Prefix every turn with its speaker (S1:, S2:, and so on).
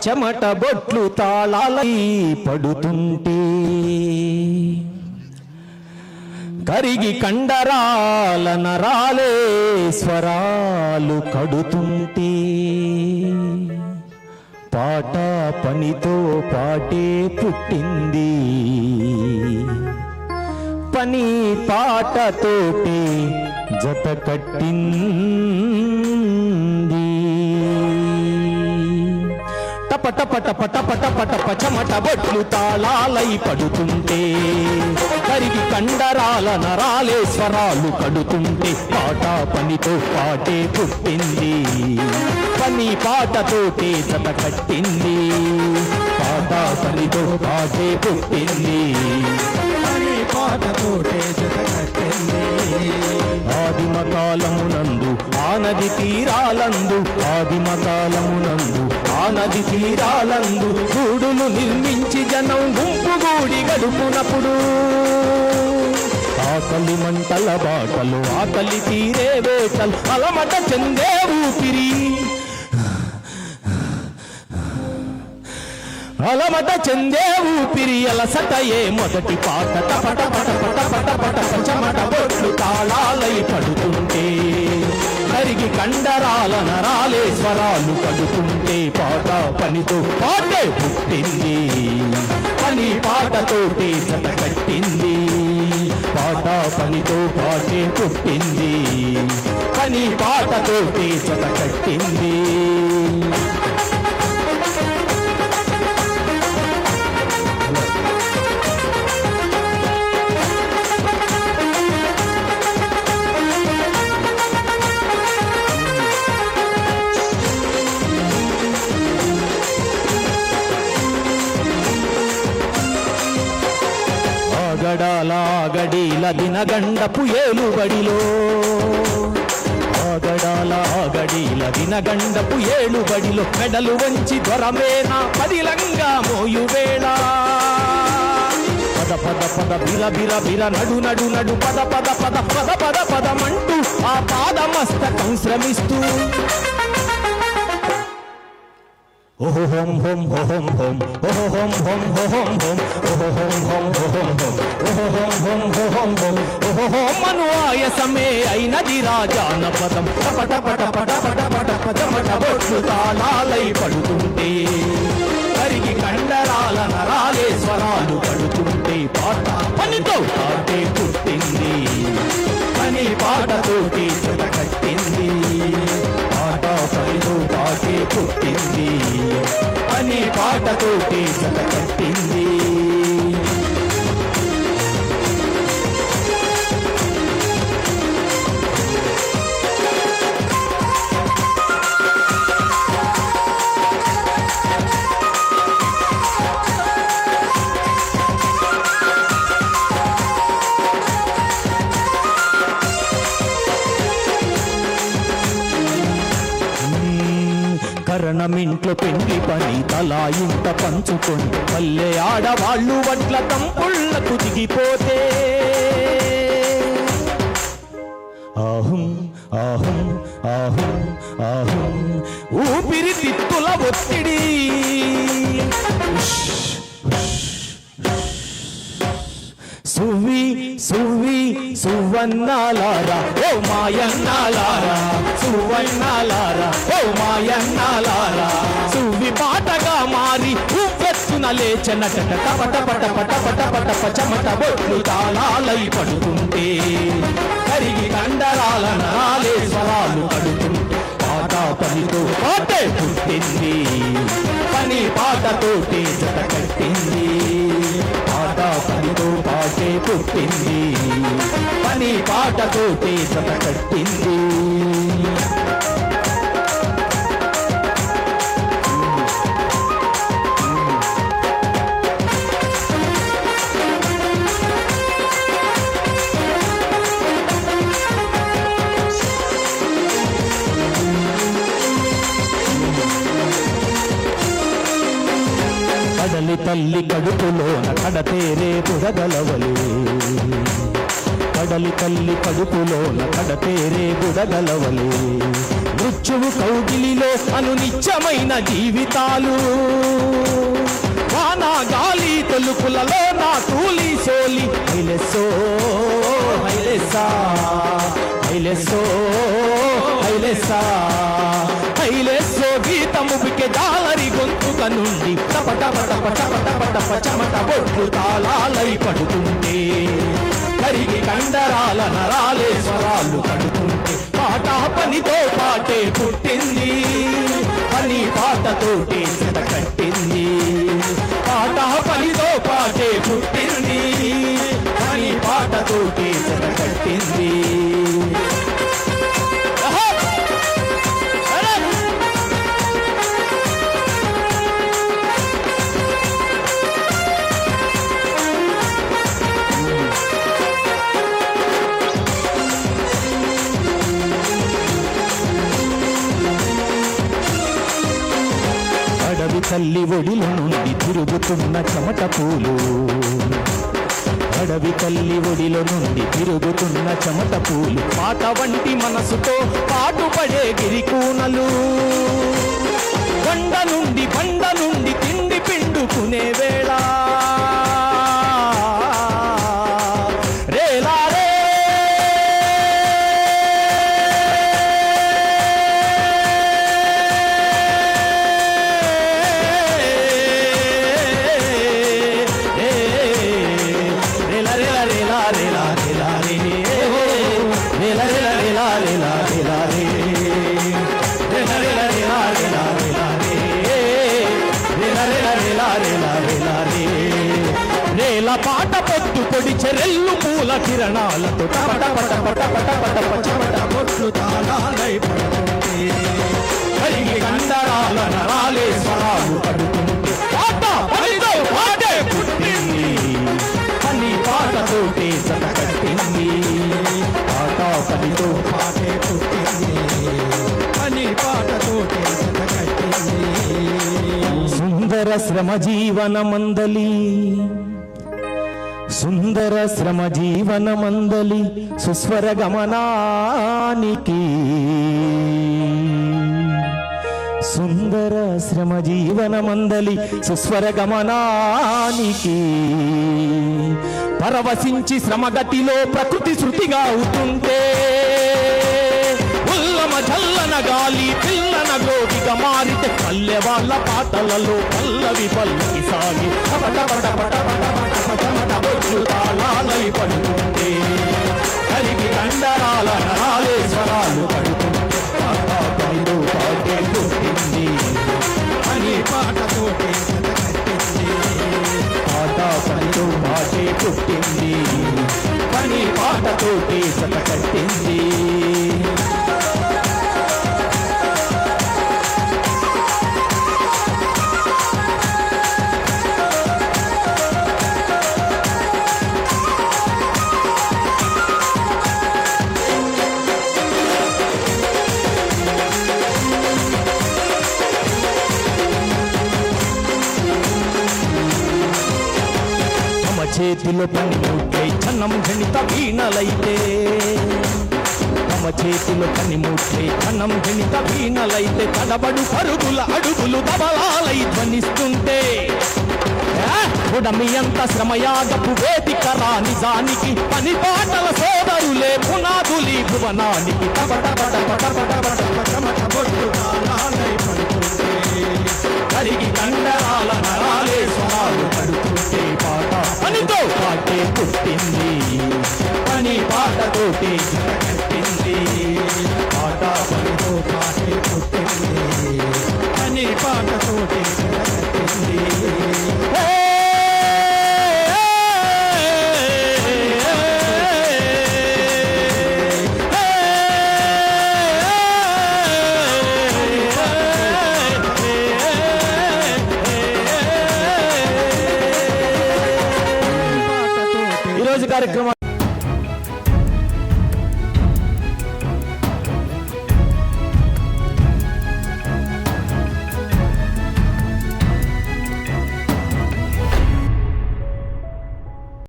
S1: చెమట బొట్లు తాళాలై పడుతుంటే, కరిగి కండరాల నరాలే స్వరాలు కడుతుంటే, పాట పనితో పాటే పుట్టింది, పని పాటతోటి జత కట్టింది. టప టప టప టప టప టప చెమట బొట్లు తాళాలై పడుతుంటే, కరిగి కండరాల నరాలే స్వరాలు కడుతుంటే, పాట పనితో పాటే పుట్టింది, పని పాటతోటే జత కట్టింది, పాట పనితో పాటే పుట్టింది, పని పాటతోటే జత కట్టింది. ఆదిమ కాలమునందు ఆ నది తీరాలందు, ఆదిమ కాలమునందు ఆ నది తీరాలందు గూడులు నిర్మించి జనం గుంపుగూడి గడుపునప్పుడు, ఆకలి మంటల బాటలు ఆకలి తీరే వేటలు అలమట చెందే ఊపిరి, అలమట చెందే ఊపిరి అలసటయే మొదటి పాట. టపట పట పట పట పట చెమట బొట్లు తాళాలై పడుతుంటే, కరిగి కండరాల నరాలే స్వరాలు కడుతుంటే, పాట పనితో పాటే పుట్టింది, పని పాటతోటి జత కట్టింది, పాట పనితో పాటే పుట్టింది, పని పాటతోటి జత కట్టింది. ఆగడాల దినగండపు ఏలుబడిలో, ఆగడాల దినగండపు ఏలుబడిలో మెడలు వంచి దొరమేన పదిలంగా మోయువేళ, పద పద పద బిర బిర బిర నడు నడు నడు పద పద పద పద పద పదమంటూ ఆ పాదమస్తకం శ్రమిస్తూ, ఓహో హోం హోం హోం హోం ఓహో హోం హోం హోం హోం ఓహో హోం హోం హోం హోం ఓహో హోం హోం హోం హోం ఓహో హోం అను ఆయసమే అయినది రాజానపదం. టపట పట పట పట పట పదమట బొట్లు తాళాలై పడుతుంటే, కరిగి కండరాల నరాలే స్వరాలు కడుతుంటే, పాట పనితో పాటే పుట్టింది, పని పాటతోటి జత కట్టింది, పాట పనితో పాటే పుట్టింది, పని పాటతోటి జత కట్టింది. కరణమింట్లో పెండి పని తలా ఇంట పంచుకొని, పల్లె ఆడవాళ్ళు వడ్ల తంపుళ్లకు దిగిపోతే, ఆహుం ఆహుం ఆహుం ఆహుం ఊపిరి తిత్తుల ఒత్తిడి, సువ్వి సువ్వి సువన్నాలారా ఓ మాయన్నాలారా, సువన్నాలారా ఓ మాయన్నాలారా, సువ్వి పాటగా మారి ఉవ్వెత్తున లేచనట టపట పట పట పట పట చెమట బొట్లు తాళాలై పడుతుంటే, కరిగి కండరాల నరాలే స్వరాలు కడుతుంటే, పాట పనితో పాటే పుట్టింది, పని పాటతోటి జత కట్టింది, పాట పనితో పాటే పుట్టింది, పని పాటతోటి జత కట్టింది. కడలి తల్లి కడుపులోన కడతేరే పురగలవలే, కడలి తల్లి కడుపులోన కడతేరే బుడగలవలే మృత్యువు కౌగిలిలో అనునిత్యమైన జీవితాలు వానా గాలి తొలుపులలో నా తూలి సోలి హైలెస్సో హైలెస్సా హైలెస్సో హైలెస్సా హైలెస్సో గీతము బికే జాలరి గొంతుక నుండి టపట పటప టపట పటప చెమట బొట్లు తాళాలై పడుతుంటే కరిగి కండరాల నరాలే స్వరాలు పడుతుంటే పాట పనితో పాటే పుట్టింది పని పాటతోటే జత కట్టింది పాట పనితో పాటే పుట్టింది పని పాటతోటే జత కట్టింది తల్లి ఒడిలో నుండి తిరుగుతున్న చెమట పూలు అడవి తల్లి ఒడిలో నుండి తిరుగుతున్న చెమట పూలు పాట వంటి మనసుతో పాటుపడే గిరికూనలు బండ నుండి తిండి పిండుకునే వేళ పాట పొత్తు పొడి చెరెల్లు పూల కిరణాలతో టపట పట పట పట పట చెమట బొట్లు తాళాలై పడుతుంటే కరిగి కండరాల నరాలే స్వరాలు పడుతుంటే పాట పనితో పాటే పుట్టింది పని పాటతోటే జత కట్టింది పాట పనితో పాటే పుట్టింది పని పాటతోటే జత కట్టింది సుందర శ్రమ జీవనమందలి సుందర శ్రమ జీవనమందలి సుస్వర గమనానికి సుందర శ్రమ జీవనమందలి సుస్వర గమనానికి పరవశించి శ్రమగతిలో ప్రకృతి శృతిగా అవుతుంటే ఉల్లమ జల్లన గాలి పిల్లన గోవిగా మారితే పల్లె వాళ్ళ పాటలలో పల్లవి పల్లకి సాగి బొట్లు తాళాలై పడుతుంటే కరిగి కండరాల నరాలే స్వరాలు పడుతుంటే పాట పనితో పాటే పుట్టింది అని పాటతోటే జత కట్టింది పాట పనితో పాటే పుట్టింది పని పాటతోటే జత కట్టింది చేతిలో పనిముట్లై చన్నం జనిత వీణలైతే తమ చేతిలో పనిముట్లై చన్నం జనిత వీణలైతే తడబడు పరుగుల అడుగులు దబలాలై ధ్వనిస్తుంటే ఉడమి అంత శ్రమయాగపు వేదికరా నిజానికి పని పాటల సోదరులే పునాదులి భువనానికి కరిగి కండరాల నరాలే స్వరాలు పడుతుంటే పాట పనితో పాటే పుట్టింది పని పాటతోటే జత కట్టింది పాట పనితో పాటే పుట్టింది పని పాటతోటే జత కట్టింది